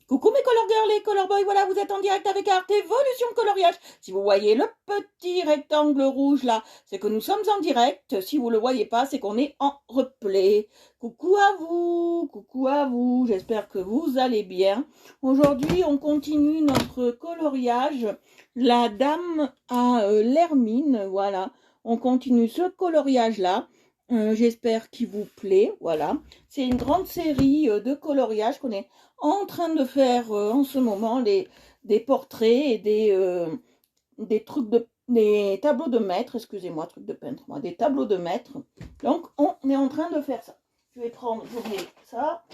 Coucou mes color girls et color boys, voilà, vous êtes en direct avec Art Evolution Coloriage. Si vous voyez le petit rectangle rouge là, c'est que nous sommes en direct. Si vous le voyez pas, c'est qu'on est en replay. Coucou à vous, j'espère que vous allez bien. Aujourd'hui, on continue notre coloriage, la dame à l'hermine, voilà. On continue ce coloriage là. J'espère qu'il vous plaît, voilà. C'est une grande série de coloriages qu'on est en train de faire en ce moment des portraits et des trucs des tableaux de maître, excusez-moi, trucs de peintre, moi, des tableaux de maître. Donc on est en train de faire ça. Je vais ça.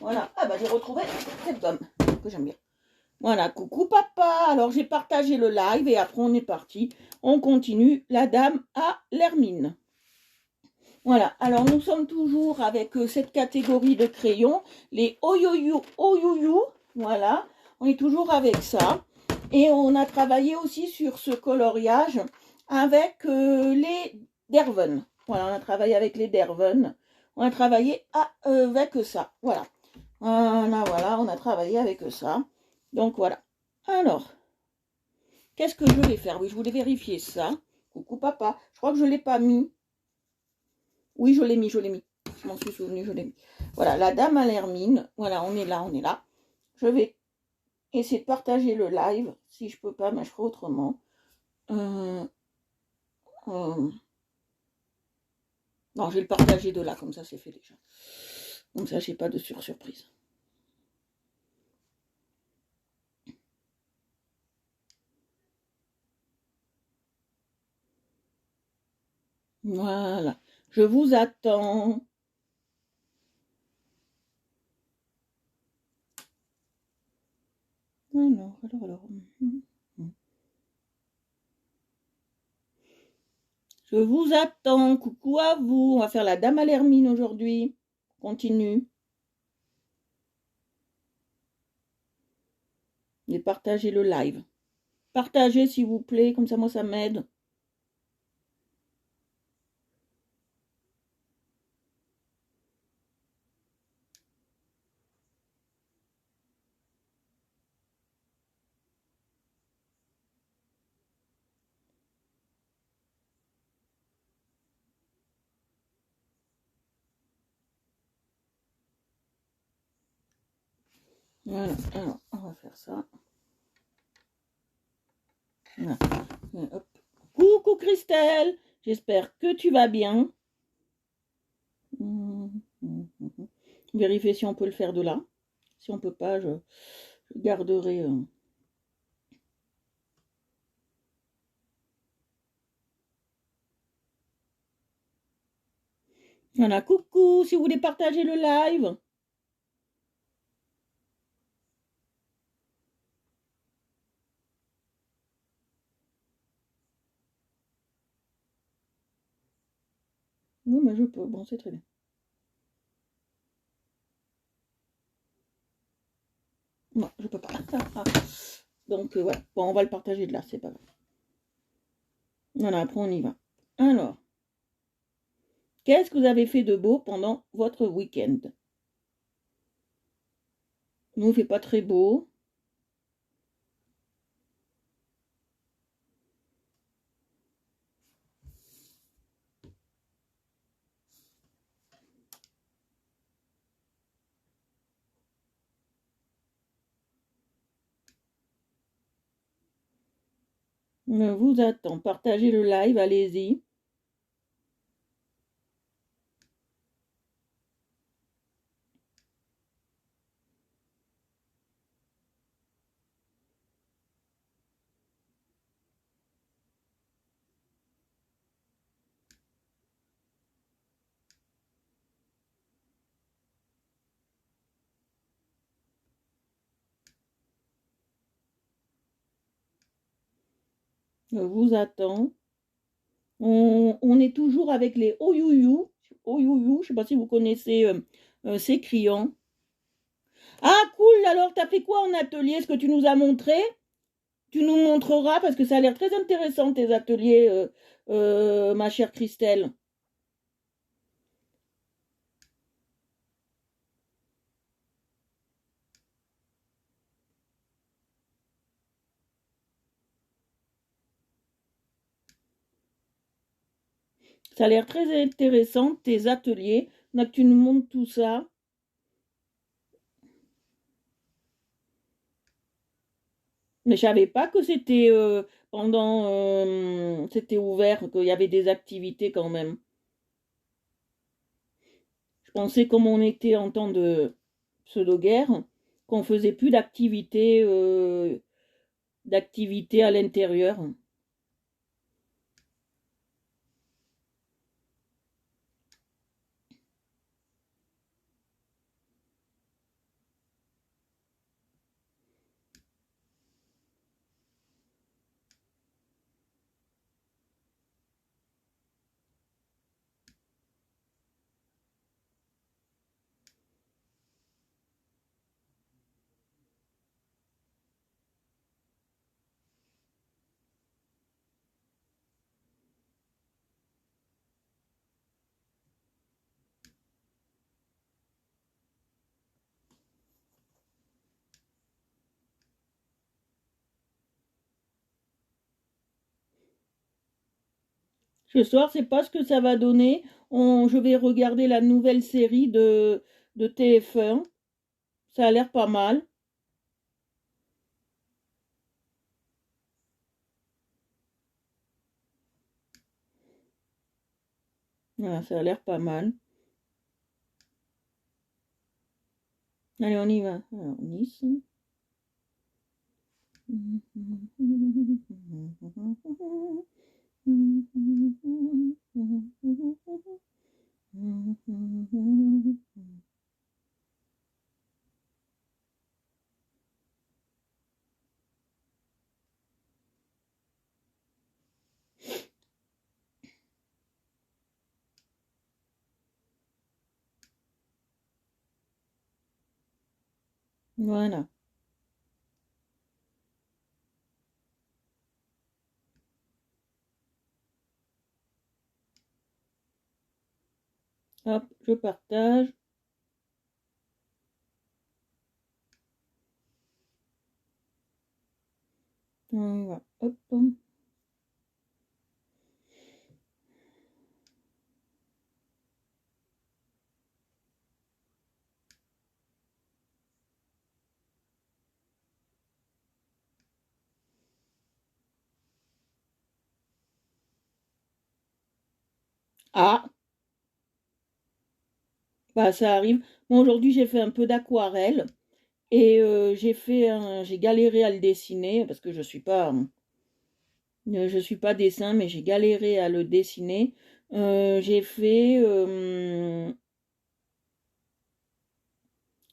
Voilà. Ah bah j'ai retrouvé cette gomme que j'aime bien. Voilà, coucou papa. Alors j'ai partagé le live et après on est parti. On continue la dame à l'hermine. Voilà, alors nous sommes toujours avec cette catégorie de crayons, les Oyoyu, voilà, on est toujours avec ça. Et on a travaillé aussi sur ce coloriage avec les Derven. Voilà, on a travaillé avec les Derven. On a travaillé avec ça, voilà. Voilà, on a travaillé avec ça. Donc voilà. Alors, qu'est-ce que je vais faire? Oui, je voulais vérifier ça. Coucou papa, je crois que je ne l'ai pas mis. Oui, je l'ai mis. Je m'en suis souvenu, je l'ai mis. Voilà, la dame à l'hermine. Voilà, on est là. Je vais essayer de partager le live. Si je peux pas, mais je ferai autrement. Non, je vais le partager de là, comme ça c'est fait déjà. Comme ça, j'ai pas de surprise. Voilà. Je vous attends. Alors. Je vous attends. Coucou à vous. On va faire la dame à l'hermine aujourd'hui. Continue. Et partagez le live. Partagez s'il vous plaît, comme ça moi ça m'aide. Voilà, alors on va faire ça. Voilà. Hop. Coucou Christelle, j'espère que tu vas bien. Vérifier si on peut le faire de là. Si on peut pas, je garderai. Voilà, coucou, si vous voulez partager le live. Oui, mais je peux. Bon, c'est très bien. Non, je peux pas. Donc, voilà. Bon, on va le partager de là, c'est pas grave. Voilà, après on y va. Alors, qu'est-ce que vous avez fait de beau pendant votre week-end? Nous, il fait pas très beau. Je vous attends. Partagez le live, allez-y. Je vous attends. On est toujours avec les Oyouyou. Oyouyou, je ne sais pas si vous connaissez ces crayons. Ah, cool, alors t'as fait quoi en atelier? Est-ce que tu nous as montré? Tu nous montreras parce que ça a l'air très intéressant tes ateliers, ma chère Christelle. Ça a l'air très intéressant, tes ateliers. Donc, tu nous montres tout ça. Mais je savais pas que c'était c'était ouvert, qu'il y avait des activités quand même. Je pensais comme on était en temps de pseudo-guerre, qu'on faisait plus d'activités à l'intérieur. Ce soir, c'est pas ce que ça va donner. Je vais regarder la nouvelle série de TF1. Ça a l'air pas mal. Voilà, ça a l'air pas mal. Allez, on y va. Alors, Nice. Voilà. Hop, je partage. On y va. Hop. Ah, bah ça arrive. Moi aujourd'hui j'ai fait un peu d'aquarelle et j'ai galéré à le dessiner parce que je suis pas dessin mais j'ai galéré à le dessiner. J'ai fait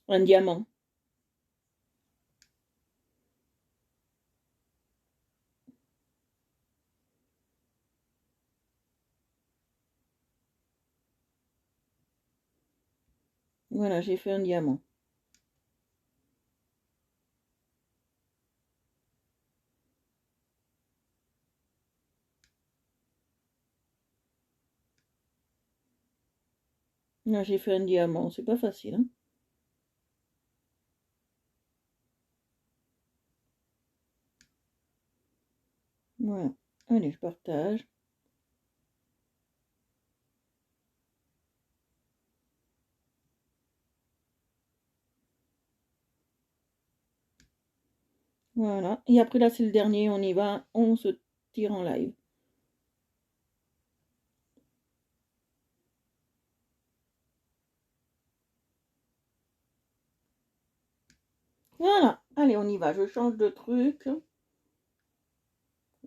un diamant. Voilà, j'ai fait un diamant. Là, j'ai fait un diamant, c'est pas facile, hein. Voilà. Allez, je partage. Voilà. Et après là, c'est le dernier, on y va, on se tire en live. Voilà. Allez, on y va. Je change de truc.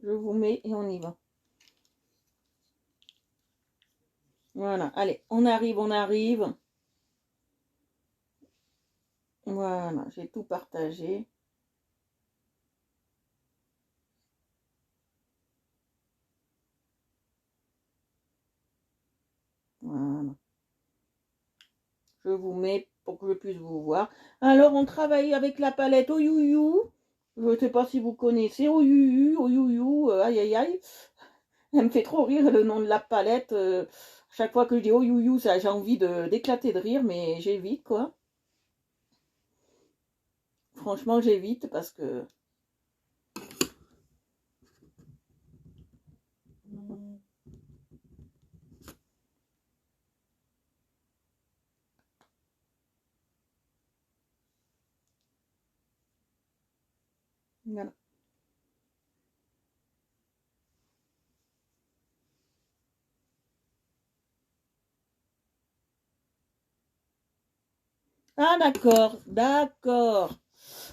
Je vous mets et on y va. Voilà. Allez, on arrive, on arrive. Voilà, j'ai tout partagé. Voilà. Je vous mets pour que je puisse vous voir. Alors, on travaille avec la palette Oyouyou. Je ne sais pas si vous connaissez Oyouyou, aïe aïe aïe. Elle me fait trop rire le nom de la palette. Chaque fois que je dis Oyouyou, ça, j'ai envie d'éclater de rire, mais j'évite quoi. Franchement, j'évite parce que Voilà. Ah d'accord, d'accord.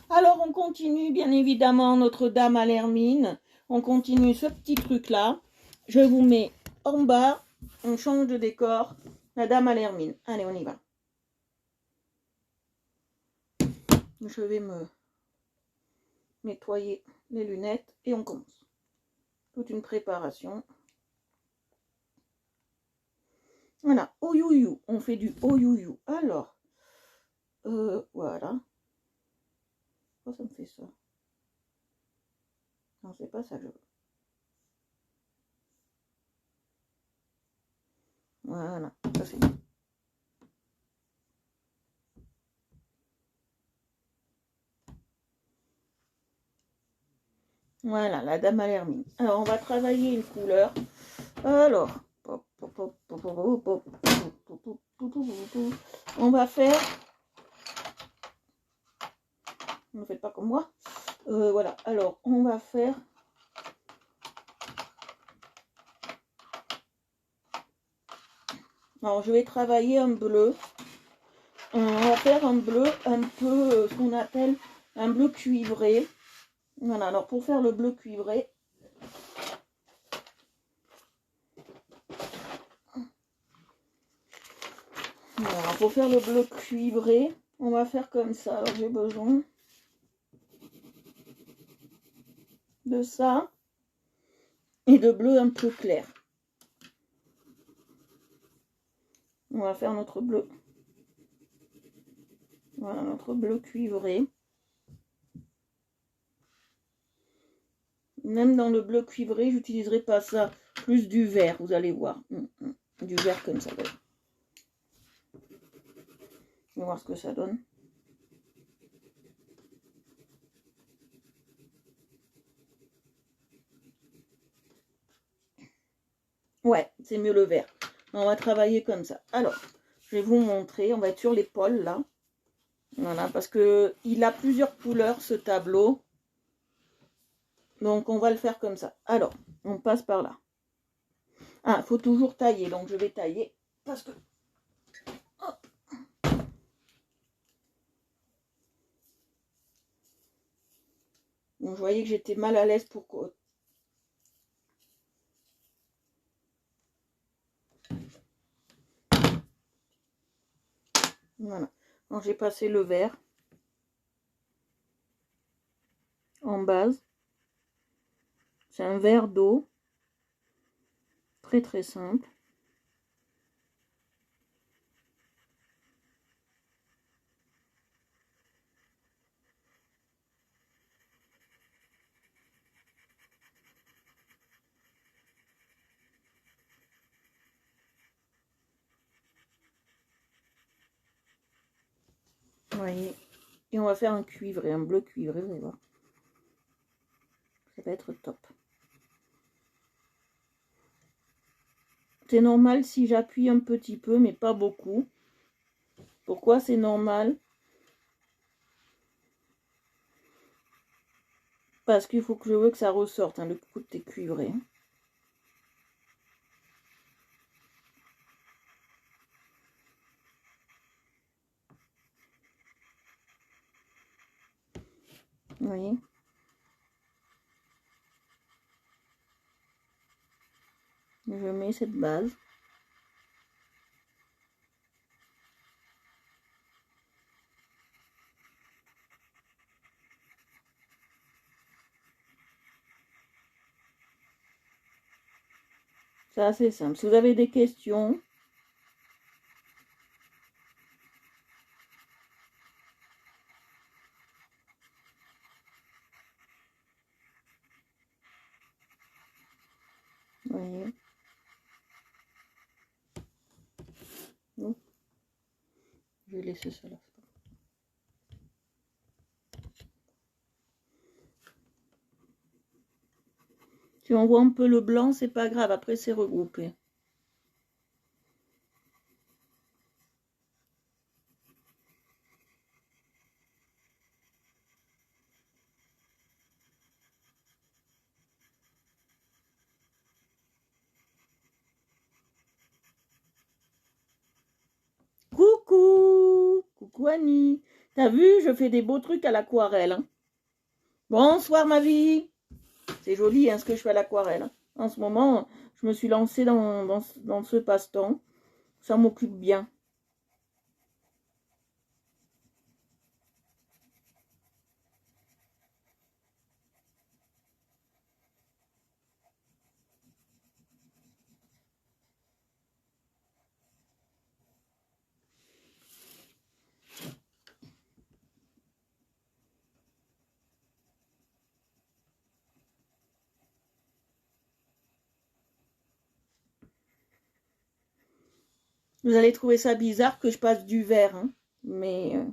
Alors on continue bien évidemment Notre-Dame à l'Hermine. On continue ce petit truc-là. Je vous mets en bas. On change de décor. La Dame à l'Hermine. Allez, on y va. Je vais me nettoyer les lunettes et on commence. Toute une préparation. Voilà, ouyouyou. On fait du ouyouyou. Alors, voilà. Pourquoi ça me fait ça? Non, c'est pas ça que je veux. Voilà, ça c'est bon. Voilà, la Dame à l'Hermine. Alors, on va travailler une couleur. Alors, on va faire... Ne faites pas comme moi. Voilà, alors, on va faire... Alors, je vais travailler un bleu. On va faire un bleu un peu, ce qu'on appelle un bleu cuivré. Voilà, alors pour faire le bleu cuivré, voilà, pour faire le bleu cuivré, on va faire comme ça. Alors j'ai besoin de ça et de bleu un peu clair. On va faire notre bleu. Voilà, notre bleu cuivré. Même dans le bleu cuivré, j'utiliserai pas ça, plus du vert, vous allez voir. Du vert comme ça. On va voir ce que ça donne. Ouais, c'est mieux le vert. On va travailler comme ça. Alors, je vais vous montrer. On va être sur l'épaule, là. Voilà, parce que il a plusieurs couleurs, ce tableau. Donc, on va le faire comme ça. Alors, on passe par là. Ah, il faut toujours tailler. Donc, je vais tailler. Parce que... Oh. Bon, je voyais que j'étais mal à l'aise pour... Voilà. Donc, j'ai passé le vert en base. C'est un verre d'eau. Très, très simple. Vous voyez. Et on va faire un cuivré, un bleu cuivré, vous allez voir. Ça va être top. C'est normal si j'appuie un petit peu, mais pas beaucoup. Pourquoi c'est normal? Parce qu'il faut que je veux que ça ressorte, hein, le côté cuivré. Vous voyez? Je mets cette base. C'est assez simple. Si vous avez des questions, vous voyez. Non. Je vais laisser ça là. Si on voit un peu le blanc, c'est pas grave. Après, c'est regroupé. Coucou Annie. T'as vu, je fais des beaux trucs à l'aquarelle. Hein. Bonsoir ma vie. C'est joli hein, ce que je fais à l'aquarelle. Hein. En ce moment, je me suis lancée dans ce passe-temps. Ça m'occupe bien. Vous allez trouver ça bizarre que je passe du vert. Hein. Mais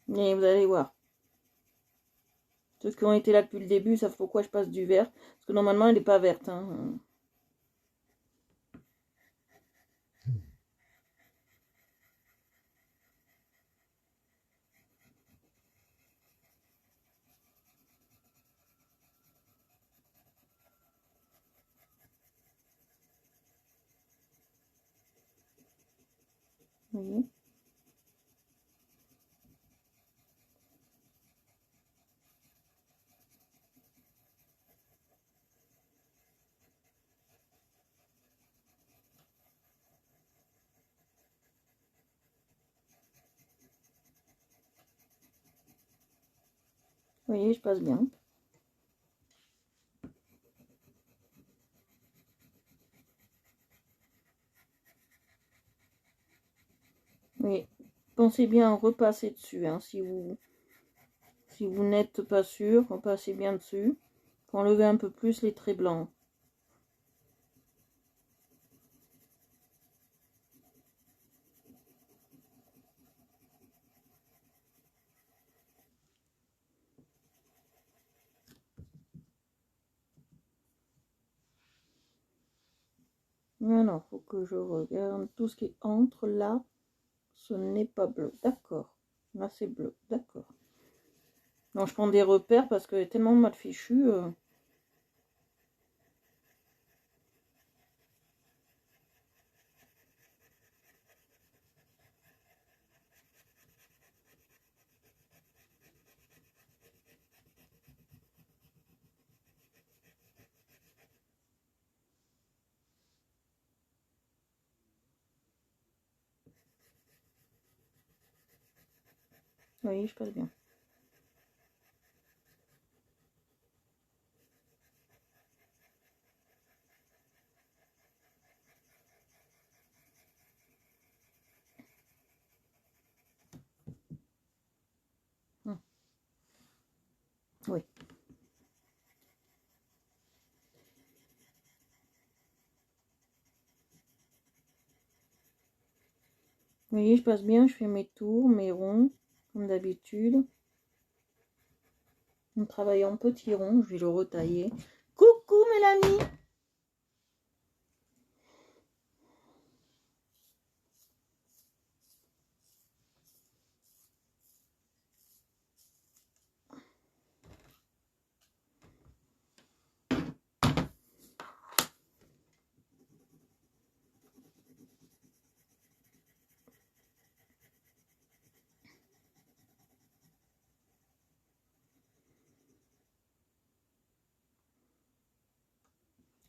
vous allez voir. Ceux qui ont été là depuis le début savent pourquoi je passe du vert. Parce que normalement, elle n'est pas verte. Hein. Vous voyez ? Vous voyez, je passe bien. Oui, pensez bien à repasser dessus. Hein, si vous n'êtes pas sûr, repassez bien dessus. Pour enlever un peu plus les traits blancs. Alors, faut que je regarde tout ce qui est entre là. Ce n'est pas bleu. D'accord. Là, c'est bleu. D'accord. Non, je prends des repères parce que tellement mal fichu. Oui, je passe bien. Oui. Vous voyez, je passe bien, je fais mes tours, mes ronds, comme d'habitude. On travaille en petits ronds, je vais le retailler. Coucou Mélanie!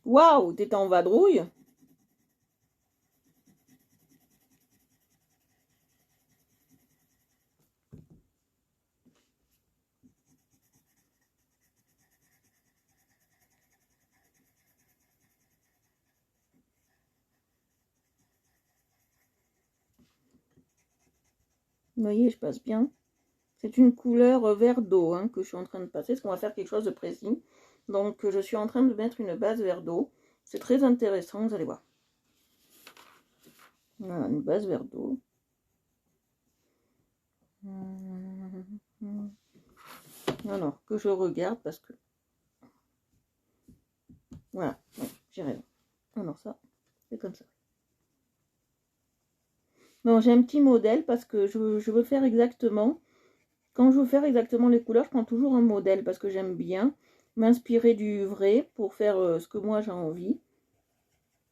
Waouh, t'es en vadrouille? Vous voyez, je passe bien. C'est une couleur vert d'eau hein, que je suis en train de passer, parce qu'on va faire quelque chose de précis. Donc, je suis en train de mettre une base vert d'eau. C'est très intéressant, vous allez voir. Voilà, une base vert d'eau. Alors, que je regarde, parce que... Voilà, ouais, j'ai raison. Alors ça, c'est comme ça. Bon, j'ai un petit modèle, parce que je veux faire exactement... Quand je veux faire exactement les couleurs, je prends toujours un modèle, parce que j'aime bien m'inspirer du vrai pour faire ce que moi j'ai envie.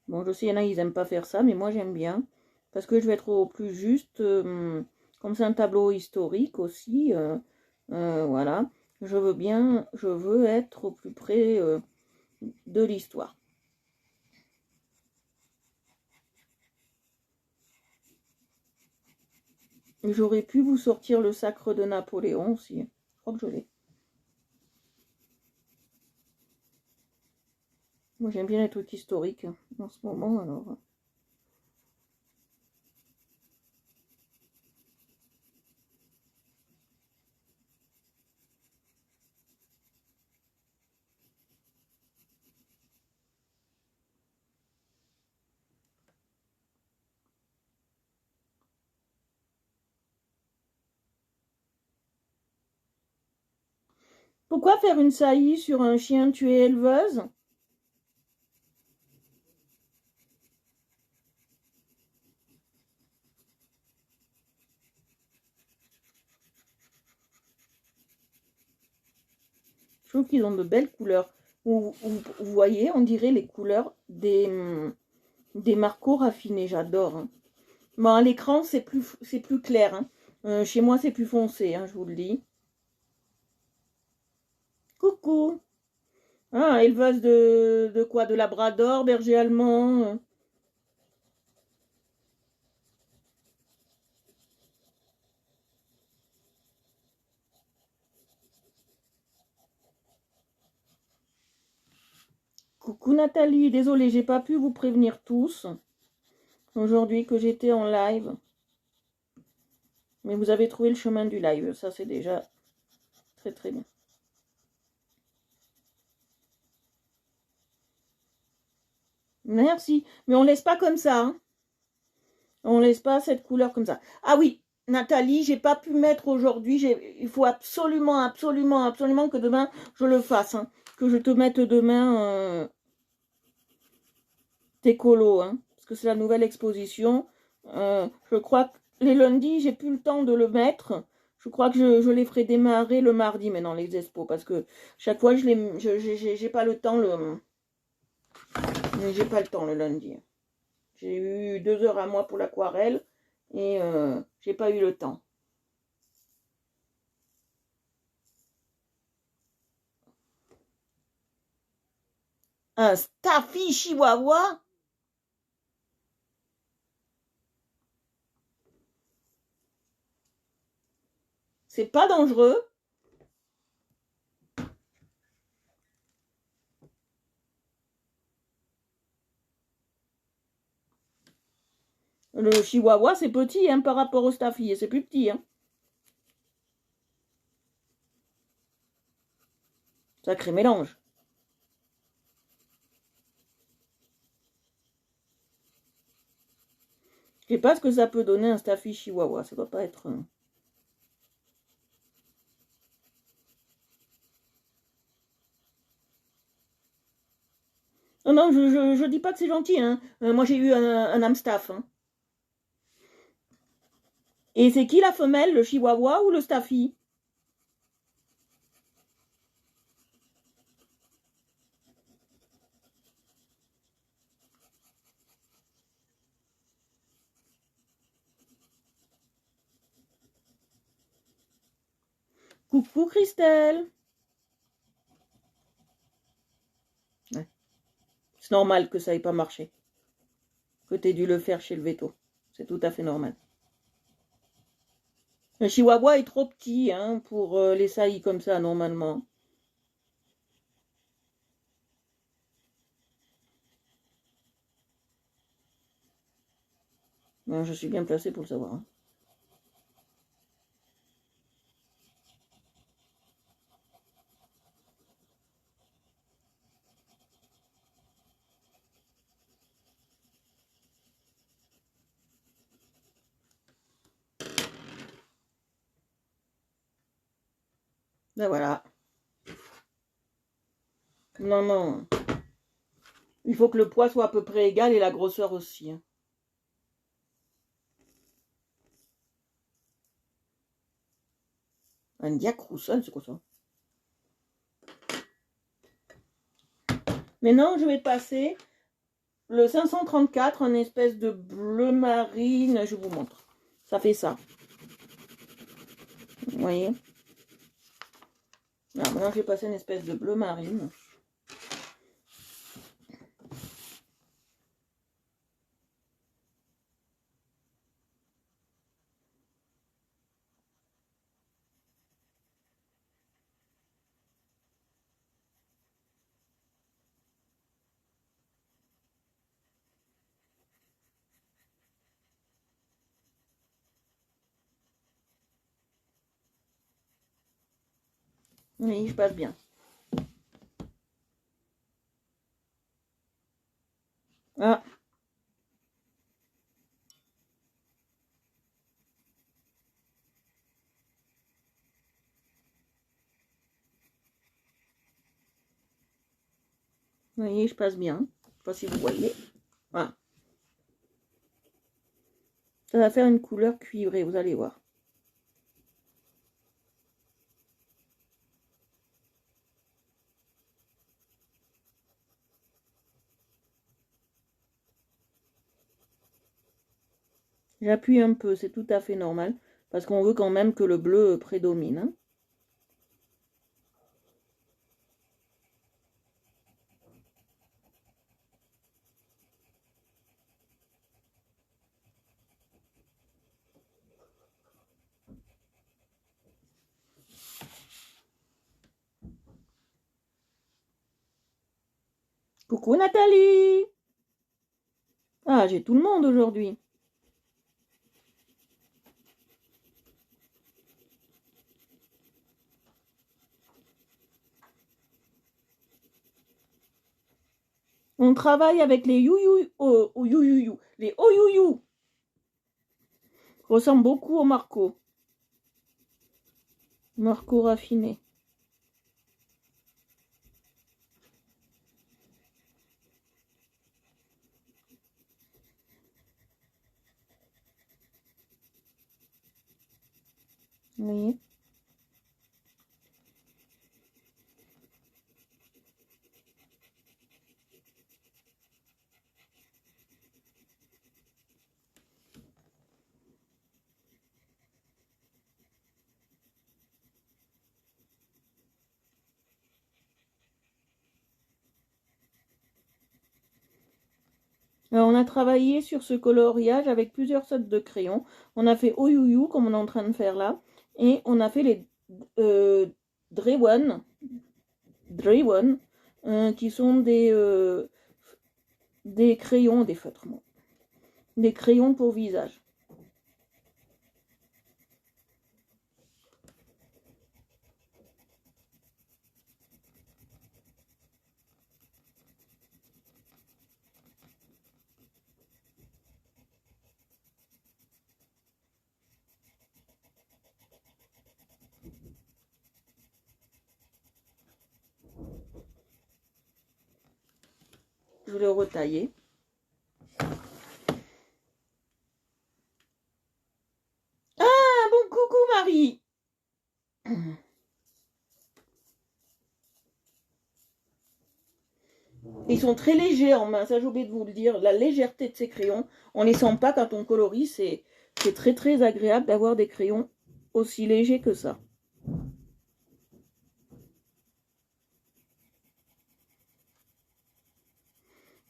Bon, je sais, il y en a, ils n'aiment pas faire ça, mais moi j'aime bien. Parce que je vais être au plus juste. Comme c'est un tableau historique aussi, voilà. Je veux être au plus près de l'histoire. J'aurais pu vous sortir le sacre de Napoléon aussi. Je crois que je l'ai. Moi j'aime bien les trucs historiques en ce moment, alors. Pourquoi faire une saillie sur un chien tué éleveuse? Je trouve qu'ils ont de belles couleurs. Vous voyez, on dirait les couleurs des marcos raffinés. J'adore. Hein. Bon, à l'écran, c'est plus clair. Hein. Chez moi, c'est plus foncé, hein, je vous le dis. Coucou. Ah, éleveuse de quoi? De labrador, berger allemand. Coucou Nathalie, désolée, j'ai pas pu vous prévenir tous aujourd'hui que j'étais en live. Mais vous avez trouvé le chemin du live, ça c'est déjà très très bien. Merci, mais on laisse pas comme ça. Hein. On laisse pas cette couleur comme ça. Ah oui, Nathalie, j'ai pas pu mettre aujourd'hui. Il faut absolument, absolument, absolument que demain je le fasse. Hein. Que je te mette demain tes colos. Hein, parce que c'est la nouvelle exposition. Je crois que les lundis, j'ai plus le temps de le mettre. Je crois que je les ferai démarrer le mardi maintenant, les expos. Parce que chaque fois, j'ai pas le temps j'ai pas le temps le lundi. J'ai eu 2 heures à moi pour l'aquarelle et j'ai pas eu le temps. Un Staffy Chihuahua? C'est pas dangereux? Le Chihuahua, c'est petit hein, par rapport au Staffy, c'est plus petit. Hein. Sacré mélange. Je sais pas ce que ça peut donner un Staffy Chihuahua, ça doit pas être... Non, non, je dis pas que c'est gentil. Hein. Moi, j'ai eu un Amstaff. Hein. Et c'est qui la femelle, le Chihuahua ou le Staffy? Coucou Christelle. Ouais. C'est normal que ça ait pas marché. Que t'aies dû le faire chez le veto. C'est tout à fait normal. Le Chihuahua est trop petit hein, pour les saillies comme ça, normalement. Non, je suis bien placée pour le savoir. Hein. Ben voilà. Non, non. Il faut que le poids soit à peu près égal et la grosseur aussi. Hein. Un Jack Russell, c'est quoi ça? Maintenant, je vais passer le 534, une espèce de bleu marine. Je vous montre. Ça fait ça. Vous voyez? Alors, maintenant, je vais passer une espèce de bleu marine. Oui, je passe bien. Ah. Vous voyez, je passe bien. Je ne sais pas si vous voyez. Voilà. Ça va faire une couleur cuivrée, vous allez voir. J'appuie un peu, c'est tout à fait normal. Parce qu'on veut quand même que le bleu prédomine. Hein. Coucou Nathalie! Ah, j'ai tout le monde aujourd'hui. On travaille avec les you, les oyouyou. Ressemble beaucoup au Marco. Marco raffiné. Vous voyez? Alors, on a travaillé sur ce coloriage avec plusieurs sortes de crayons. On a fait Oyouyu, comme on est en train de faire là. Et on a fait les Drewan, qui sont des crayons, des feutres, des crayons pour visage. Je vais le retailler. Ah, bon coucou Marie. Ils sont très légers en main, ça j'ai oublié de vous le dire. La légèreté de ces crayons, on ne les sent pas quand on colorie. C'est très très agréable d'avoir des crayons aussi légers que ça.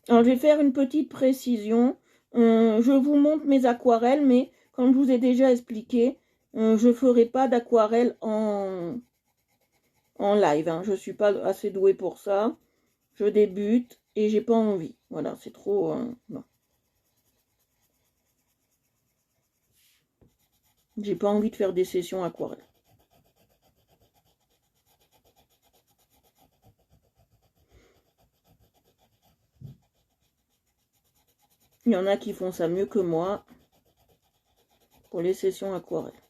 Alors je vais faire une petite précision. Je vous montre mes aquarelles, mais comme je vous ai déjà expliqué, je ne ferai pas d'aquarelle en live. Hein. Je ne suis pas assez douée pour ça. Je débute et j'ai pas envie. Voilà, c'est trop... non. J'ai pas envie de faire des sessions aquarelles. Il y en a qui font ça mieux que moi pour les sessions aquarelles.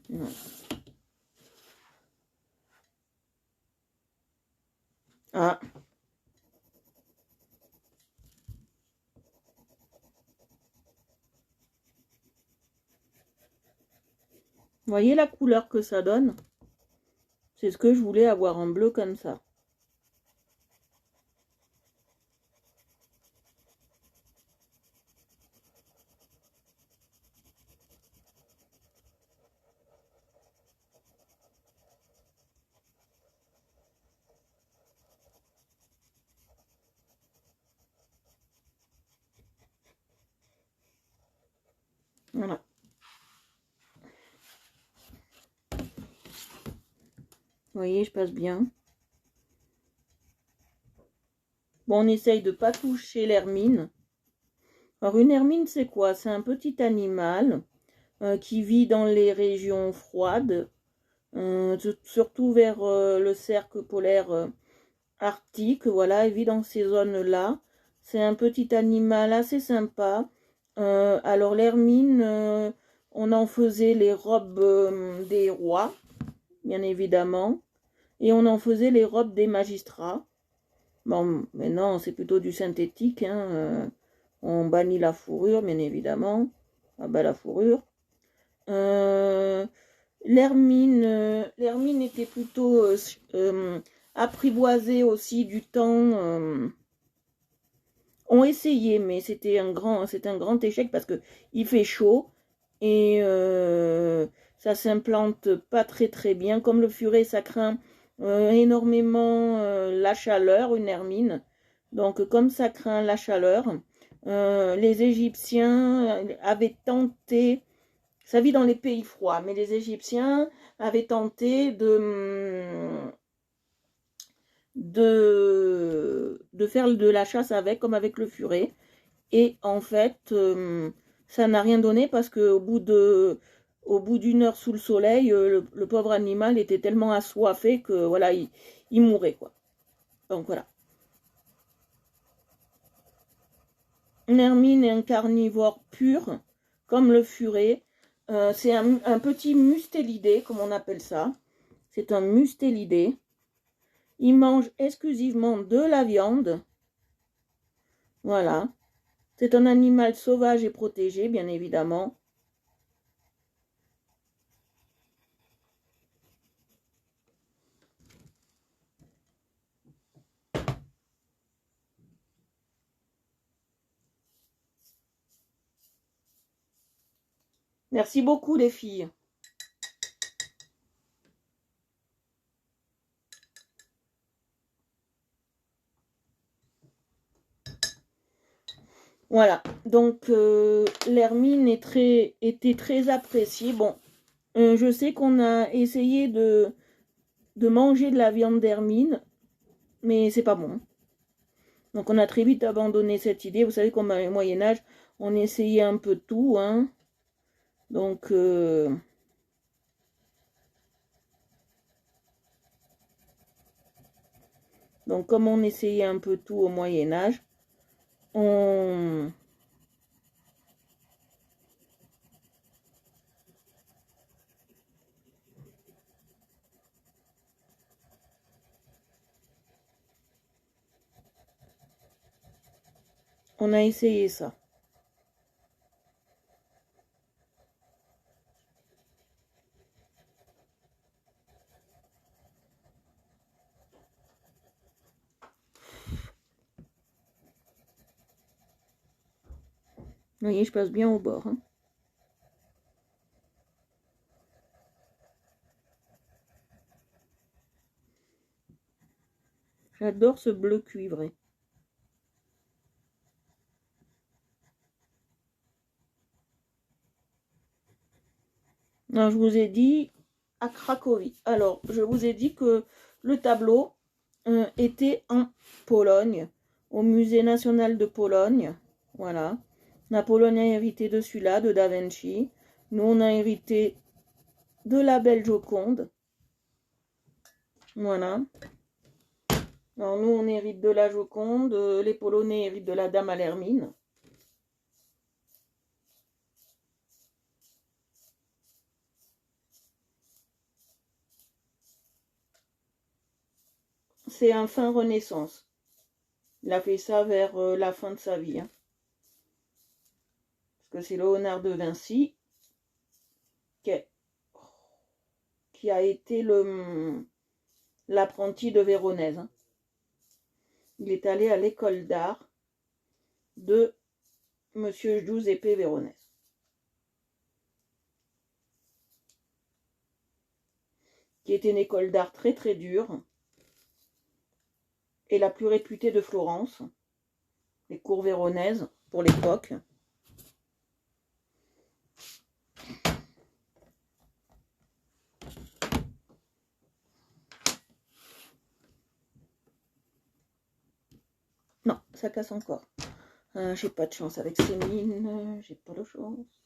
Non. Ah. Vous voyez la couleur que ça donne? C'est ce que je voulais avoir en bleu comme ça. Voilà. Vous voyez, je passe bien. Bon, on essaye de ne pas toucher l'hermine. Alors, une hermine, c'est quoi? C'est un petit animal qui vit dans les régions froides, surtout vers le cercle polaire arctique. Voilà, il vit dans ces zones-là. C'est un petit animal assez sympa. Alors, l'hermine, on en faisait les robes des rois, bien évidemment. Et on en faisait les robes des magistrats. Bon, maintenant, c'est plutôt du synthétique. Hein, on bannit la fourrure, bien évidemment. Ah ben, la fourrure. L'hermine était plutôt apprivoisée aussi du temps. On essayait, mais c'est un grand échec parce que il fait chaud et ça s'implante pas très bien. Comme le furet, ça craint énormément la chaleur, une hermine. Donc, comme ça craint la chaleur, les Égyptiens avaient tenté, ça vit dans les pays froids, mais les Égyptiens avaient tenté de faire de la chasse avec, comme avec le furet. Et en fait, ça n'a rien donné parce qu'au bout d'une heure sous le soleil, le pauvre animal était tellement assoiffé que voilà, il mourait, quoi. Donc voilà. Une hermine est un carnivore pur, comme le furet. C'est un petit mustélidé, comme on appelle ça. C'est un mustélidé. Il mange exclusivement de la viande. Voilà. C'est un animal sauvage et protégé, bien évidemment. Merci beaucoup, les filles. Voilà, donc l'hermine était très appréciée. Bon, je sais qu'on a essayé de manger de la viande d'hermine, mais c'est pas bon. Donc on a très vite abandonné cette idée. Vous savez qu'au Moyen-Âge, on essayait un peu tout, hein. Donc, comme on essayait un peu tout au Moyen-Âge, on a essayé ça. Vous voyez, je passe bien au bord, hein. J'adore ce bleu cuivré. Alors, je vous ai dit à Cracovie. Alors, je vous ai dit que le tableau était en Pologne, au Musée national de Pologne. Voilà. La Pologne a hérité de celui-là, de Da Vinci. Nous, on a hérité de la belle Joconde. Voilà. Alors, nous, on hérite de la Joconde. Les Polonais héritent de la Dame à l'Hermine. C'est un fin Renaissance. Il a fait ça vers la fin de sa vie. Hein. Parce que c'est Léonard de Vinci qui est... qui a été l'apprenti de Véronèse. Il est allé à l'école d'art de Monsieur Giuseppe Véronèse. Qui était une école d'art très très dure et la plus réputée de Florence, les cours Véronèse pour l'époque. Non, ça casse encore. J'ai pas de chance avec ces mines, j'ai pas de chance.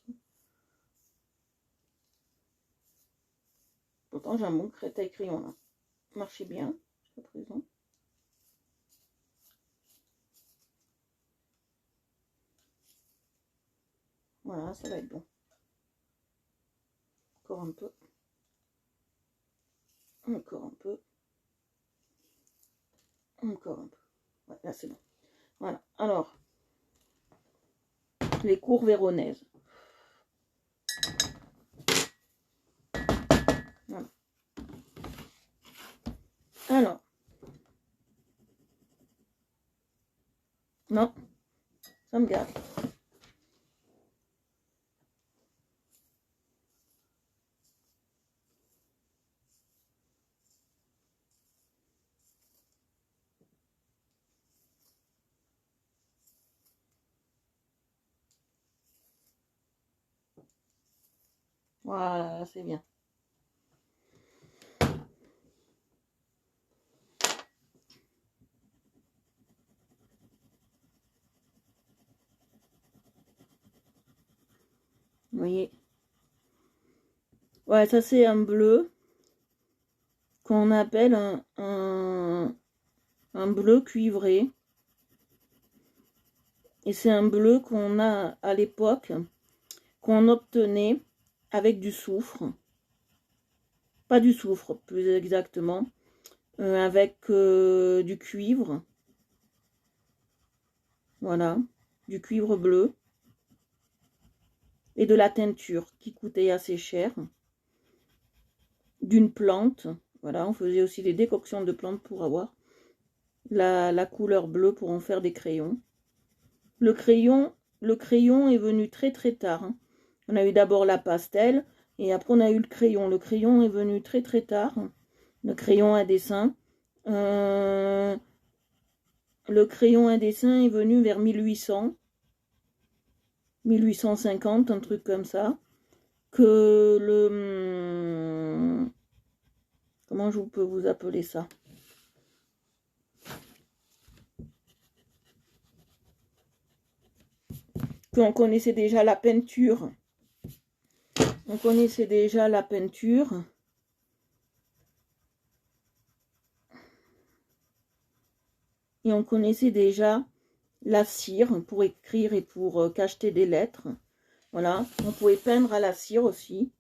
Pourtant j'ai un bon créteil crayon là. Marchait bien jusqu'à présent. Voilà, ça va être bon. Encore un peu. Encore un peu. Encore un peu. Ouais, là c'est bon. Voilà. Alors, les cours Véronèse. Voilà. Alors. Non. Ça me gâte. Voilà, c'est bien. Vous voyez. Ouais, ça c'est un bleu qu'on appelle un bleu cuivré. Et c'est un bleu qu'on a à l'époque, qu'on obtenait avec du soufre. Pas du soufre, plus exactement. Avec du cuivre. Voilà, du cuivre bleu. Et de la teinture qui coûtait assez cher. D'une plante. Voilà, on faisait aussi des décoctions de plantes pour avoir la couleur bleue pour en faire des crayons. Le crayon est venu très très tard. Hein. On a eu d'abord la pastel et après on a eu le crayon. Le crayon est venu très très tard. Le crayon à dessin. Le crayon à dessin est venu vers 1800. 1850, un truc comme ça. Que le... Comment je peux vous appeler ça? Qu'on connaissait déjà la peinture. On connaissait déjà la peinture. Et on connaissait déjà la cire pour écrire et pour cacheter des lettres. Voilà, on pouvait peindre à la cire aussi.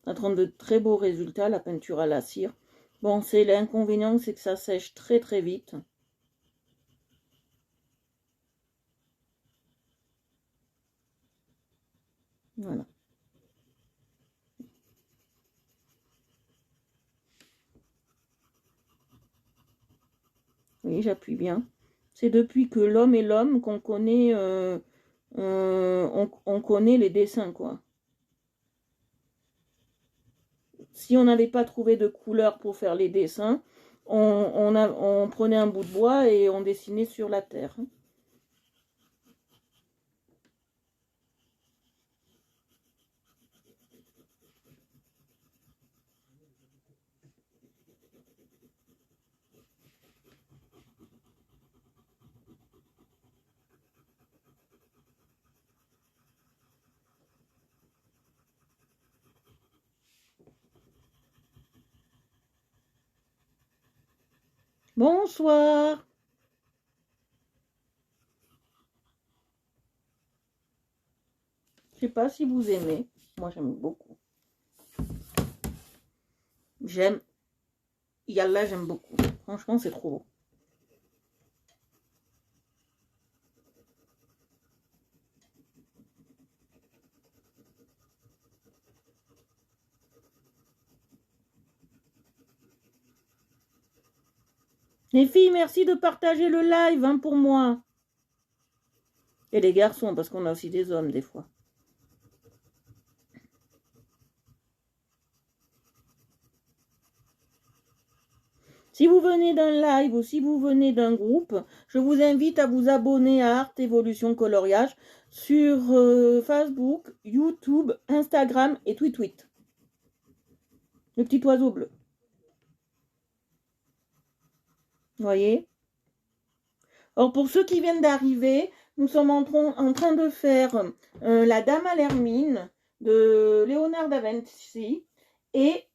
Ça donne de très beaux résultats, la peinture à la cire. Bon, c'est l'inconvénient, c'est que ça sèche très très vite. Voilà. Oui, j'appuie bien. C'est depuis que l'homme est l'homme qu'on connaît, on connaît les dessins, quoi. Si on n'avait pas trouvé de couleur pour faire les dessins, on prenait un bout de bois et on dessinait sur la terre. Bonsoir. Je sais pas si vous aimez. Moi, j'aime beaucoup. J'aime. Yalla, j'aime beaucoup. Franchement, c'est trop beau. Les filles, merci de partager le live hein, pour moi. Et les garçons, parce qu'on a aussi des hommes des fois. Si vous venez d'un live ou si vous venez d'un groupe, je vous invite à vous abonner à Art Evolution Coloriage sur Facebook, YouTube, Instagram et Tweet. Le petit oiseau bleu. Vous voyez? Alors pour ceux qui viennent d'arriver, nous sommes en train de faire La Dame à l'Hermine de Léonard da Vinci. Et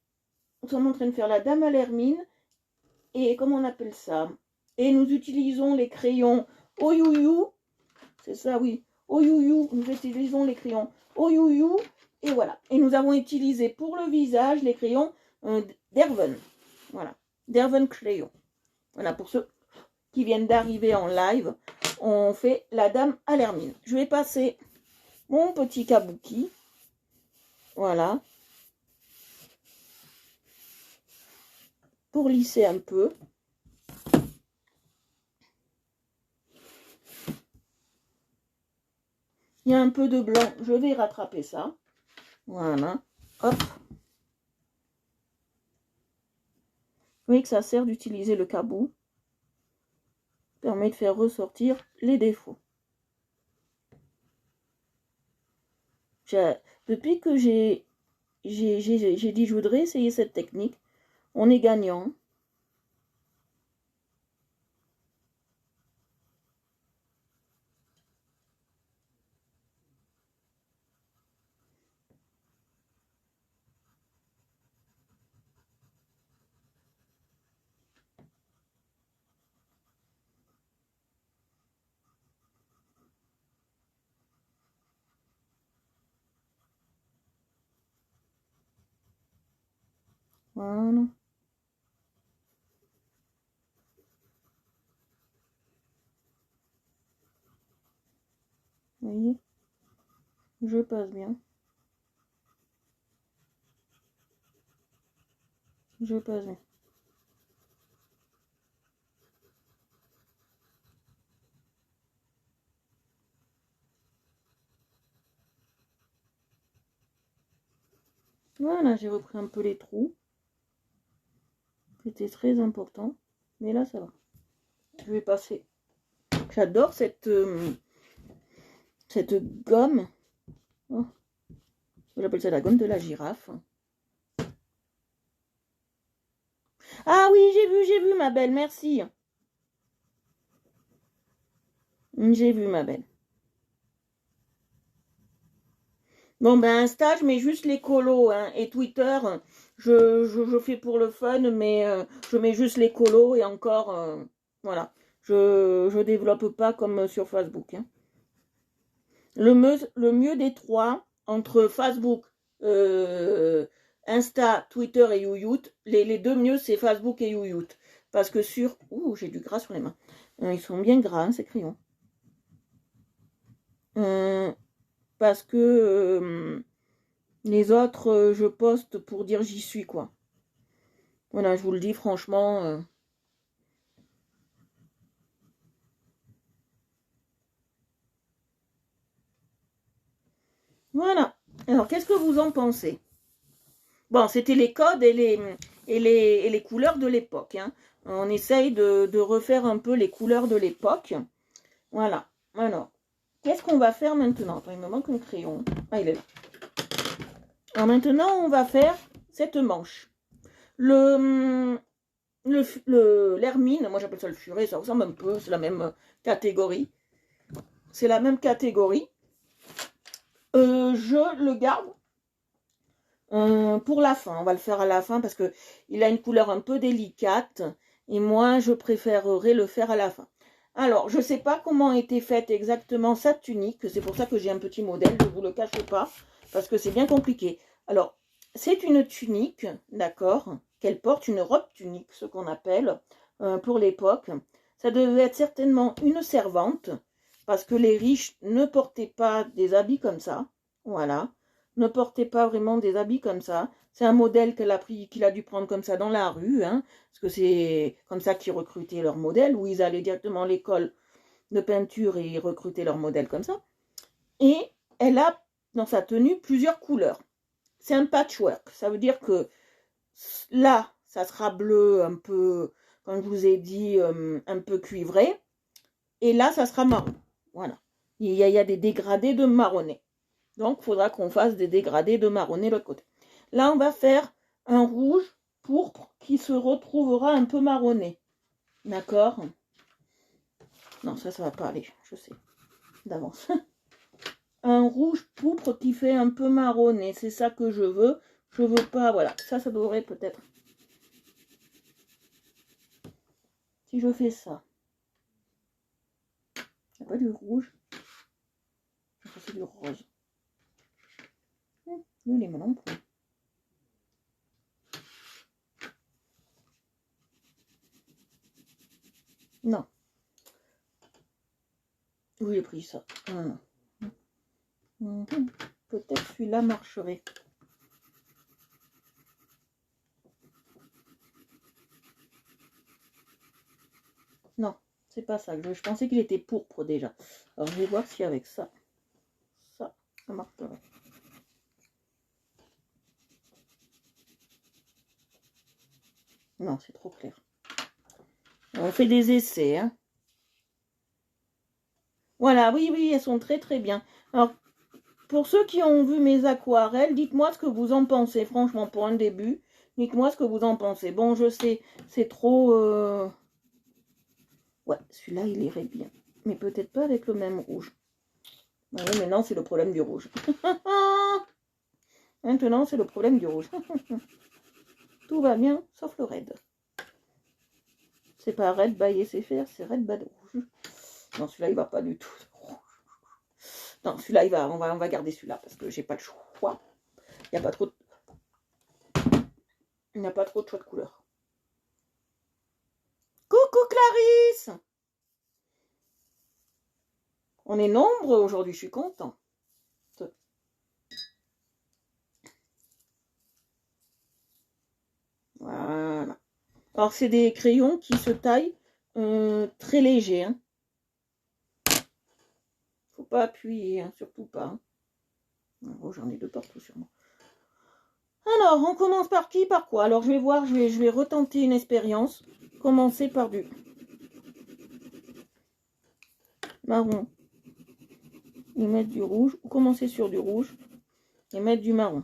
nous sommes en train de faire La Dame à l'Hermine. Et comment on appelle ça? Et nous utilisons les crayons Oyouyou. C'est ça, oui. Oyouyou. Nous utilisons les crayons Oyouyou. Et voilà. Et nous avons utilisé pour le visage les crayons Derven. Voilà. Derven crayon. Voilà, pour ceux qui viennent d'arriver en live, on fait La Dame à l'Hermine. Je vais passer mon petit kabuki. Voilà. Pour lisser un peu. Il y a un peu de blanc, je vais rattraper ça. Voilà. Hop. Vous voyez que ça sert d'utiliser le cabou. Permet de faire ressortir les défauts. Depuis que j'ai dit je voudrais essayer cette technique, on est gagnant. Voilà. Vous voyez, je passe bien. Je passe bien. Voilà, j'ai repris un peu les trous. C'était très important. Mais là, ça va. Je vais passer. J'adore cette gomme. Oh. J'appelle ça la gomme de la girafe. Ah oui, j'ai vu ma belle, merci. J'ai vu ma belle. Bon ben Insta, je mets juste les colos hein, et Twitter, je fais pour le fun, mais je mets juste les colos et encore, voilà. Je développe pas comme sur Facebook. Hein. Le mieux des trois, entre Facebook, Insta, Twitter et YouYout, les deux mieux c'est Facebook et YouYout. Parce que sur... Ouh, j'ai du gras sur les mains. Ils sont bien gras, hein, ces crayons. Parce que les autres, je poste pour dire j'y suis, quoi. Voilà, je vous le dis franchement. Voilà. Alors, qu'est-ce que vous en pensez? Bon, c'était les codes et les couleurs de l'époque. Hein. On essaye de refaire un peu les couleurs de l'époque. Voilà. Alors, qu'est-ce qu'on va faire maintenant? Attends, il me manque un crayon. Ah, il est là. Alors maintenant, on va faire cette manche. L'hermine, moi j'appelle ça le furet, ça ressemble un peu, c'est la même catégorie. C'est la même catégorie. Je le garde pour la fin. On va le faire à la fin parce que il a une couleur un peu délicate. Et moi, je préférerais le faire à la fin. Alors, je ne sais pas comment était faite exactement sa tunique. C'est pour ça que j'ai un petit modèle, je ne vous le cache pas. Parce que c'est bien compliqué. Alors, c'est une tunique, d'accord, qu'elle porte, une robe tunique, ce qu'on appelle, pour l'époque. Ça devait être certainement une servante, parce que les riches ne portaient pas des habits comme ça. Voilà. ne portait pas vraiment des habits comme ça. C'est un modèle qu'il a dû prendre comme ça dans la rue, hein, parce que c'est comme ça qu'ils recrutaient leurs modèles, où ils allaient directement à l'école de peinture et ils recrutaient leurs modèles comme ça. Et elle a dans sa tenue plusieurs couleurs. C'est un patchwork, ça veut dire que là, ça sera bleu un peu, comme je vous ai dit, un peu cuivré, et là, ça sera marron. Voilà. Il y a des dégradés de marronné. Donc, il faudra qu'on fasse des dégradés de marronné de l'autre côté. Là, on va faire un rouge pourpre qui se retrouvera un peu marronné. D'accord? Non, ça va pas aller, je sais, d'avance. Un rouge pourpre qui fait un peu marronné, c'est ça que je veux. Je veux pas, voilà, ça devrait peut-être. Si je fais ça, il n'y a pas du rouge. C'est du rose. Les mains non plus. Non. Où j'ai pris ça? Peut-être celui-là marcherait. Non, c'est pas ça. Je pensais qu'il était pourpre déjà. Alors je vais voir si avec ça marcherait. Non, c'est trop clair. On fait des essais, hein. Voilà, oui, elles sont très très bien. Alors, pour ceux qui ont vu mes aquarelles, dites-moi ce que vous en pensez, franchement, pour un début. Dites-moi ce que vous en pensez. Bon, je sais, c'est trop... Ouais, celui-là, il irait bien. Mais peut-être pas avec le même rouge. Oui, maintenant, c'est le problème du rouge. Maintenant, c'est le problème du rouge. Tout va bien, sauf le red. C'est pas red by SFR, c'est red bad rouge. Non, celui-là, il va pas du tout. Non, celui-là, on va garder celui-là parce que j'ai pas le choix. Il n'y a pas trop de... Il n'y a pas trop de choix de couleur. Coucou Clarisse! On est nombreux aujourd'hui, je suis content. Voilà. Alors, c'est des crayons qui se taillent très légers. Hein. Faut pas appuyer, hein, surtout pas. Hein. Oh, j'en ai de partout sur moi. Alors, on commence par qui, par quoi? Alors, je vais voir, je vais retenter une expérience. Commencer par du marron et mettre du rouge. Ou commencer sur du rouge et mettre du marron.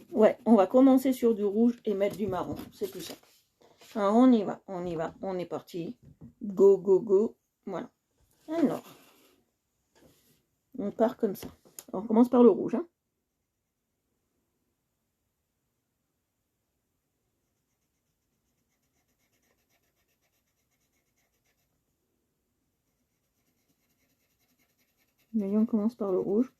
Ouais, on va commencer sur du rouge et mettre du marron. C'est plus simple. Alors, on y va, on est parti. Go, go, go. Voilà. Alors, on part comme ça. Alors, on commence par le rouge. Hein. Mais on commence par le rouge.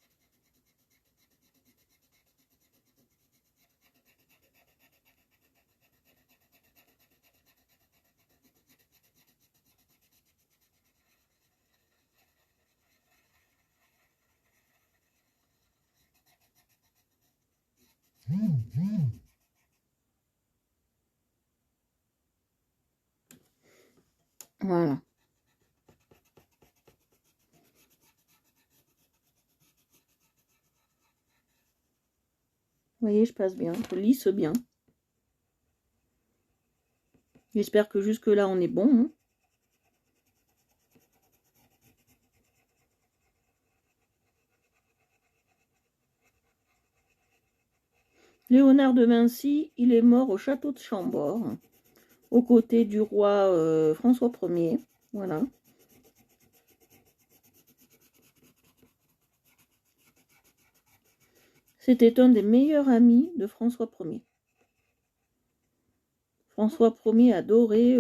Voilà. Vous voyez, je passe bien, je lisse bien. J'espère que jusque-là, on est bon. Hein. Léonard de Vinci, il est mort au château de Chambord, aux côtés du roi François Ier. Voilà. C'était un des meilleurs amis de François Ier. François Ier adorait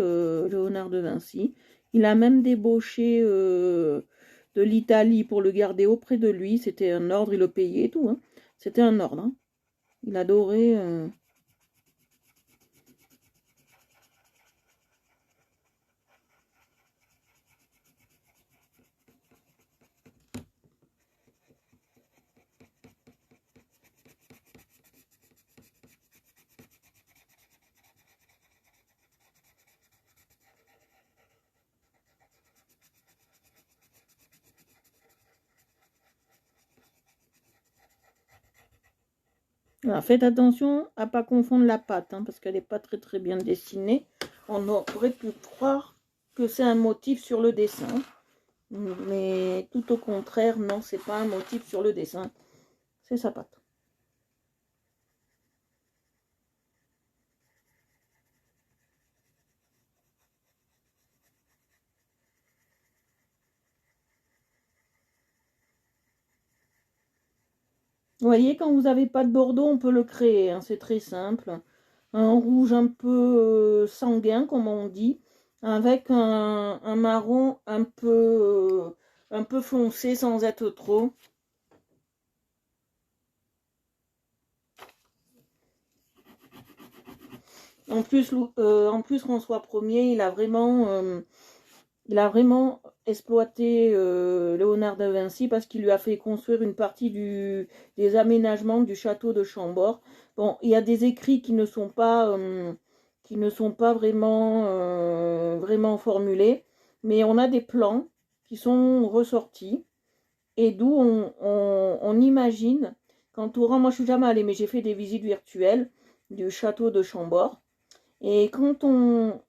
Léonard de Vinci. Il a même débauché de l'Italie pour le garder auprès de lui. C'était un ordre, il le payait et tout. Hein. C'était un ordre. Hein. Il adorait... Voilà, faites attention à ne pas confondre la pâte, hein, parce qu'elle n'est pas très bien dessinée. On aurait pu croire que c'est un motif sur le dessin. Mais tout au contraire, non, c'est pas un motif sur le dessin. C'est sa pâte. Vous voyez, quand vous n'avez pas de bordeaux, on peut le créer, hein, c'est très simple. Un rouge un peu sanguin, comme on dit, avec un marron un peu foncé sans être trop. En plus François Ier, il a vraiment exploité Léonard de Vinci parce qu'il lui a fait construire une partie des aménagements du château de Chambord. Bon, il y a des écrits qui ne sont pas vraiment formulés, mais on a des plans qui sont ressortis et d'où on imagine qu'entourant, moi je suis jamais allée, mais j'ai fait des visites virtuelles du château de Chambord. Et quand on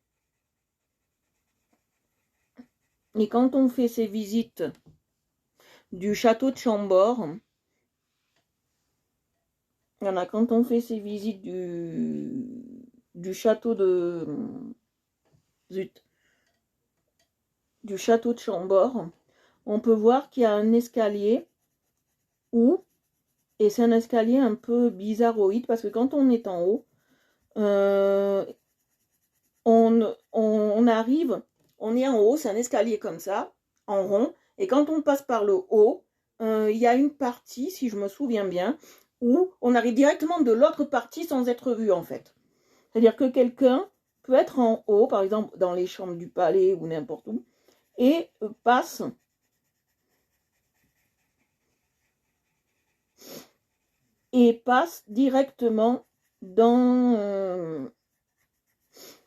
fait ces visites du château de Chambord, quand on fait ces visites du château de du château de Chambord, on peut voir qu'il y a un escalier et c'est un escalier un peu bizarroïde parce que quand on est en haut, on arrive, on est en haut, c'est un escalier comme ça, en rond, et quand on passe par le haut, il y a une partie, si je me souviens bien, où on arrive directement de l'autre partie sans être vu en fait. C'est-à-dire que quelqu'un peut être en haut, par exemple dans les chambres du palais ou n'importe où, et passe directement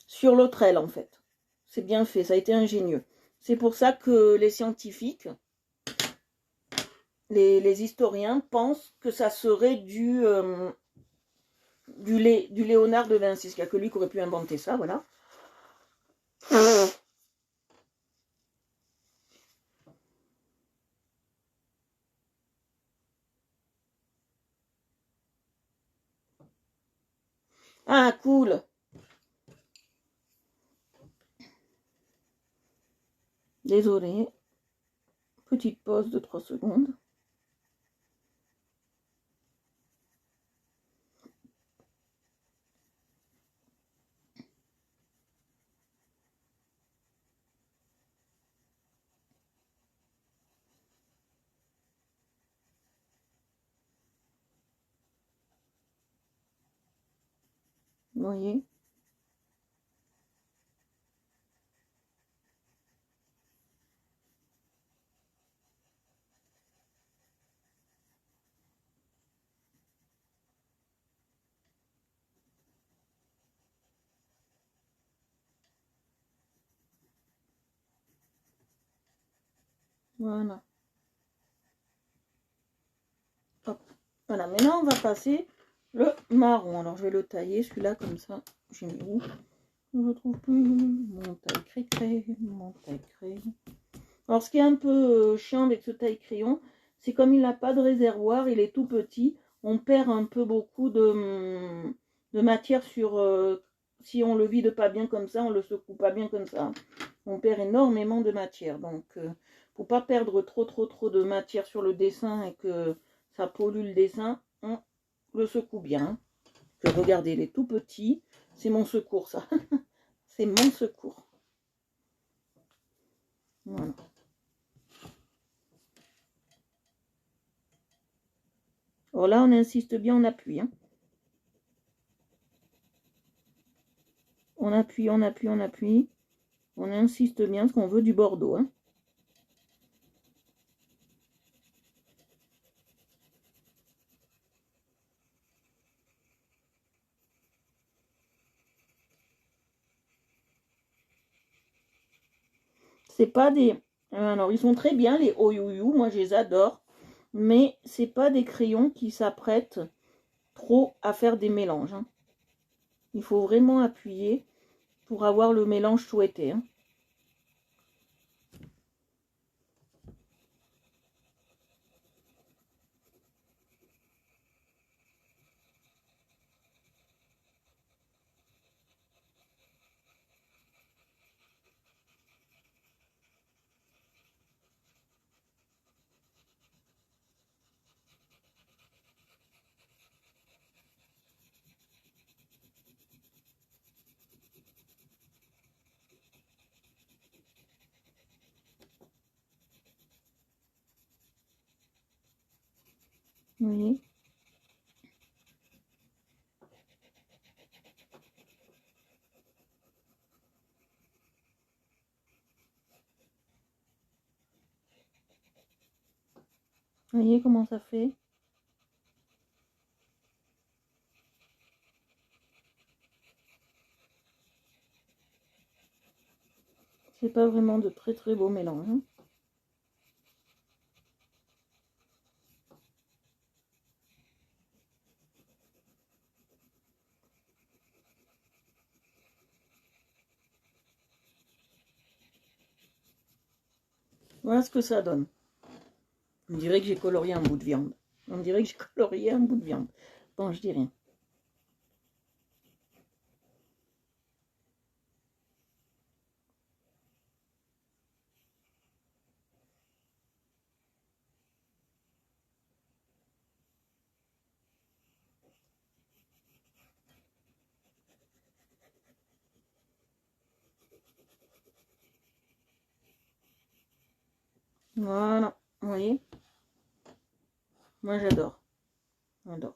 sur l'autre aile en fait. C'est bien fait, ça a été ingénieux. C'est pour ça que les scientifiques, les historiens pensent que ça serait du Léonard de Vinci. Il n'y a que lui qui aurait pu inventer ça, voilà. Ah, cool. Désolé. Petite pause de 3 secondes. Vous voyez? Voilà. Hop. Voilà, maintenant on va passer le marron. Alors je vais le tailler, celui-là, comme ça. J'ai mis où? Je ne trouve plus mon taille-crayon. Alors ce qui est un peu chiant avec ce taille-crayon, c'est comme il n'a pas de réservoir, il est tout petit, on perd un peu beaucoup de matière si on le vide pas bien comme ça, on le secoue pas bien comme ça. On perd énormément de matière. Donc pour pas perdre trop de matière sur le dessin et que ça pollue le dessin, on le secoue bien. Regardez, il est tout petit. C'est mon secours, ça. C'est mon secours. Voilà. Alors là, on insiste bien, on appuie. Hein. On appuie. On insiste bien parce qu'on veut du bordeaux. Hein. C'est pas des... Alors, ils sont très bien, les Oyouyou. Moi, je les adore. Mais c'est pas des crayons qui s'apprêtent trop à faire des mélanges. Hein. Il faut vraiment appuyer pour avoir le mélange souhaité. Hein. Vous voyez? Vous voyez comment ça fait? C'est pas vraiment de très très beaux mélanges. Hein. Voilà ce que ça donne. On dirait que j'ai colorié un bout de viande. On dirait que j'ai colorié un bout de viande. Bon, je dis rien. Voilà, vous voyez? Moi j'adore. J'adore.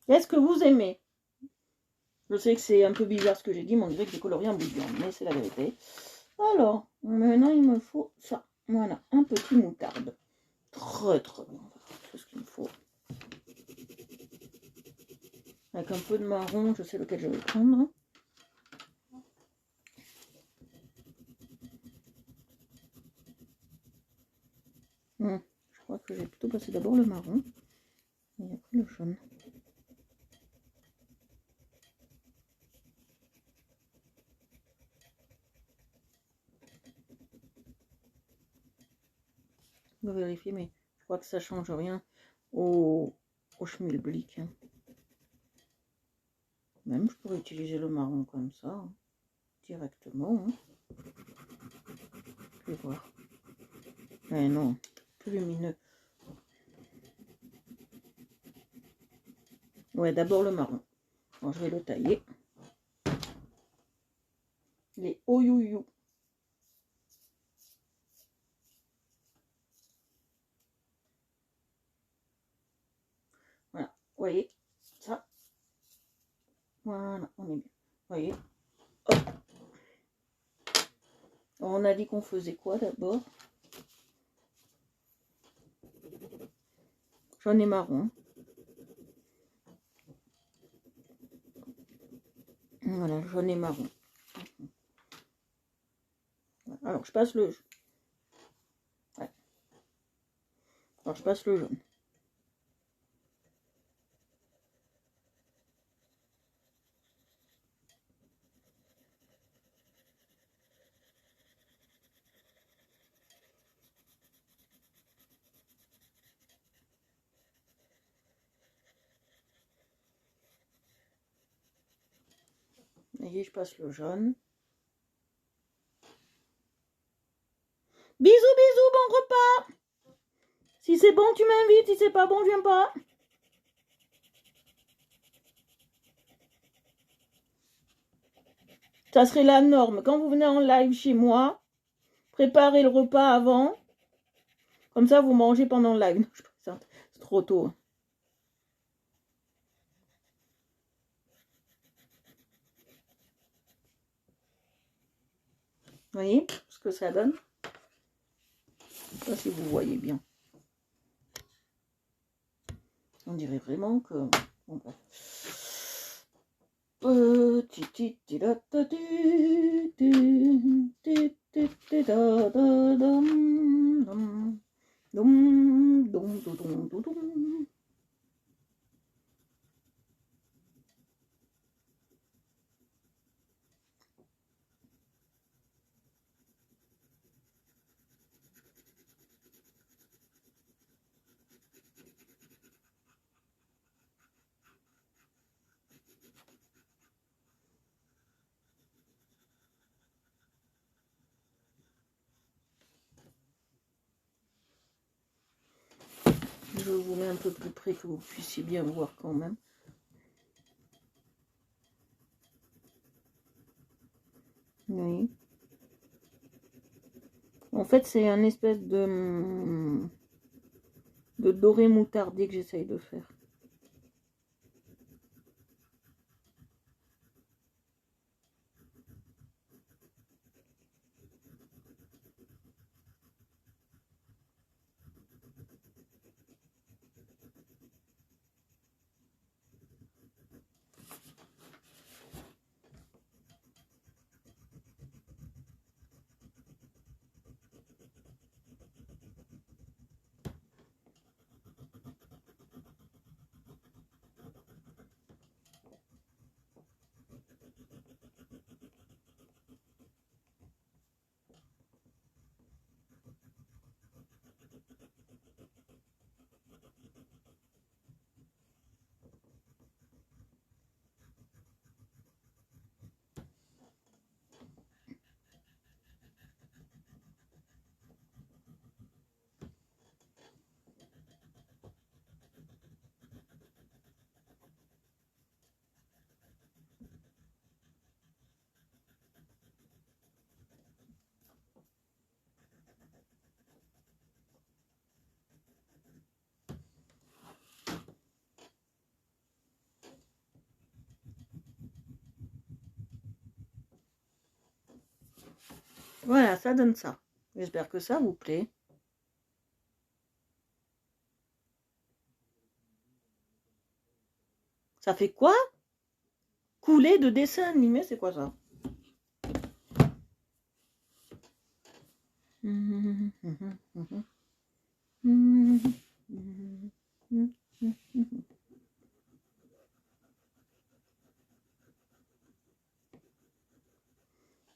Qu'est-ce que vous aimez? Je sais que c'est un peu bizarre ce que j'ai dit, mais on dirait que j'ai colorié un bout de viande, mais c'est la vérité. Alors, maintenant il me faut ça. Voilà, un petit moutarde. Très très bien. C'est ce qu'il me faut. Avec un peu de marron, je sais lequel je vais prendre. Je crois que j'ai plutôt passé d'abord le marron et après le jaune. On va vérifier, mais je crois que ça change rien au schmilblick. Hein. Même je pourrais utiliser le marron comme ça, hein, directement. Hein. Je vais voir. Mais non, plus lumineux. Ouais, d'abord le marron. Bon, je vais le tailler. Les oyouyou. Voilà, vous voyez, ça. Voilà, on est bien. Vous voyez, hop. On a dit qu'on faisait quoi d'abord? Jaune et marron. Voilà, jaune et marron. Alors, je passe le... Ouais. Alors, je passe le jaune. Et je passe le jaune. Bisous, bisous, bon repas! Si c'est bon, tu m'invites. Si c'est pas bon, je viens pas. Ça serait la norme. Quand vous venez en live chez moi, préparez le repas avant. Comme ça, vous mangez pendant le live. Non, je plaisante. C'est trop tôt. Vous voyez ce que ça donne? Je sais pas si vous voyez bien. On dirait vraiment que... Bon, bref. Je vous mets un peu plus près que vous puissiez bien voir quand même. Oui. En fait, c'est un espèce de doré moutardé que j'essaye de faire. Voilà, ça donne ça. J'espère que ça vous plaît. Ça fait quoi? Couler de dessin animé, c'est quoi ça?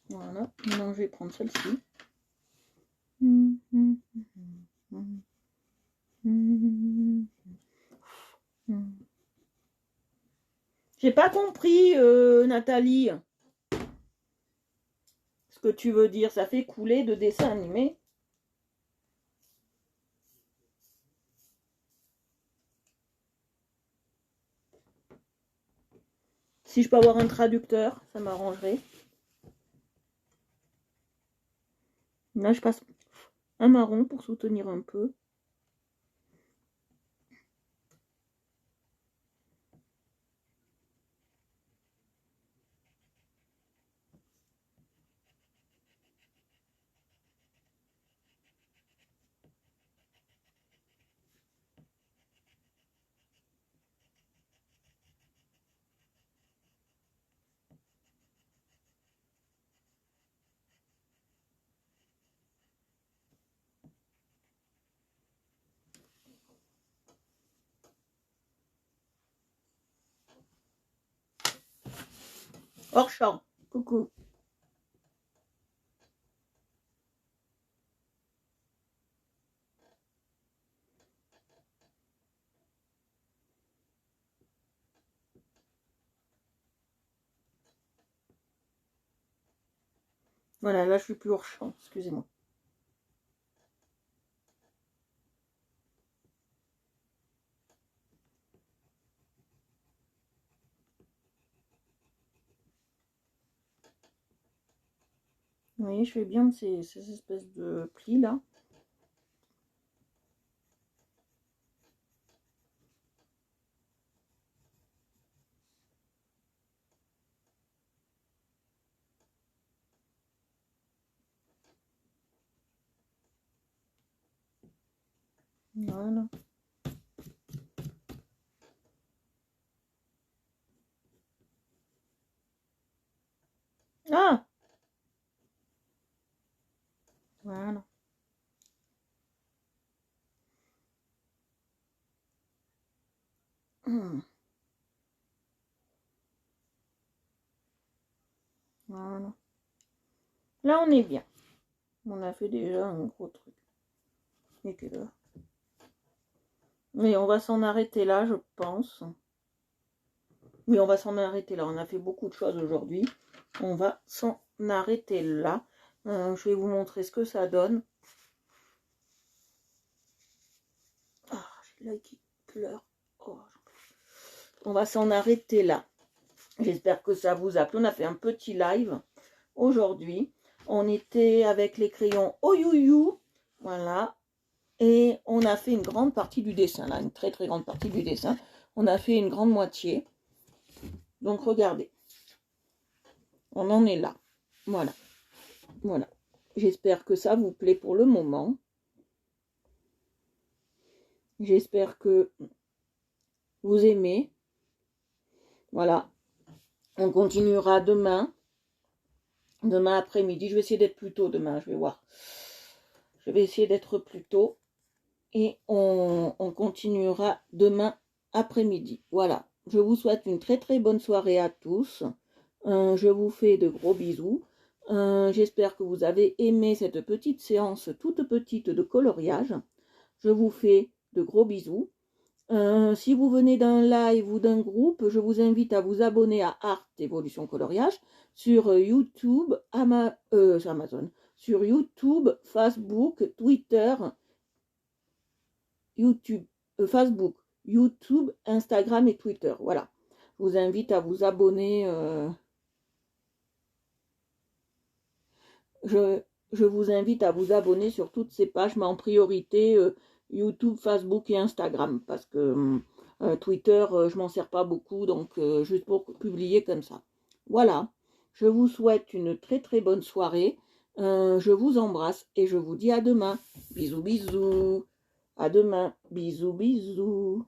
Voilà, maintenant je vais prendre celle-ci. J'ai pas compris, Nathalie, ce que tu veux dire. Ça fait couler de dessin animé. Si je peux avoir un traducteur, ça m'arrangerait. Là, je passe un marron pour soutenir un peu. Hors champ. Coucou. Voilà, là, je suis plus hors champ. Excusez-moi. Vous voyez, je fais bien ces espèces de plis là. Voilà. Ah, voilà. Hum, Voilà. Là, on est bien. On a fait déjà un gros truc. Et que là. Mais on va s'en arrêter là, je pense. Oui, on va s'en arrêter là. On a fait beaucoup de choses aujourd'hui. On va s'en arrêter là. Je vais vous montrer ce que ça donne. Ah, j'ai l'œil qui pleure. Oh, on va s'en arrêter là. J'espère que ça vous a plu. On a fait un petit live aujourd'hui. On était avec les crayons Oyouyou. Voilà. Et on a fait une grande partie du dessin. Là, une très très grande partie du dessin. On a fait une grande moitié. Donc regardez. On en est là. Voilà. Voilà. J'espère que ça vous plaît pour le moment. J'espère que vous aimez. Voilà. On continuera demain. Demain après-midi. Je vais essayer d'être plus tôt demain. Je vais voir. Je vais essayer d'être plus tôt. Et on continuera demain après-midi. Voilà. Je vous souhaite une très très bonne soirée à tous. Je vous fais de gros bisous. J'espère que vous avez aimé cette petite séance toute petite de coloriage. Je vous fais de gros bisous. Si vous venez d'un live ou d'un groupe, je vous invite à vous abonner à Art Evolution Coloriage sur YouTube, sur Amazon, sur YouTube, Facebook, Twitter, Facebook, YouTube, Instagram et Twitter. Voilà. Je vous invite à vous abonner. Je vous invite à vous abonner sur toutes ces pages, mais en priorité YouTube, Facebook et Instagram, parce que Twitter, je m'en sers pas beaucoup, donc juste pour publier comme ça. Voilà, je vous souhaite une très très bonne soirée, je vous embrasse et je vous dis à demain. Bisous bisous, à demain, bisous bisous.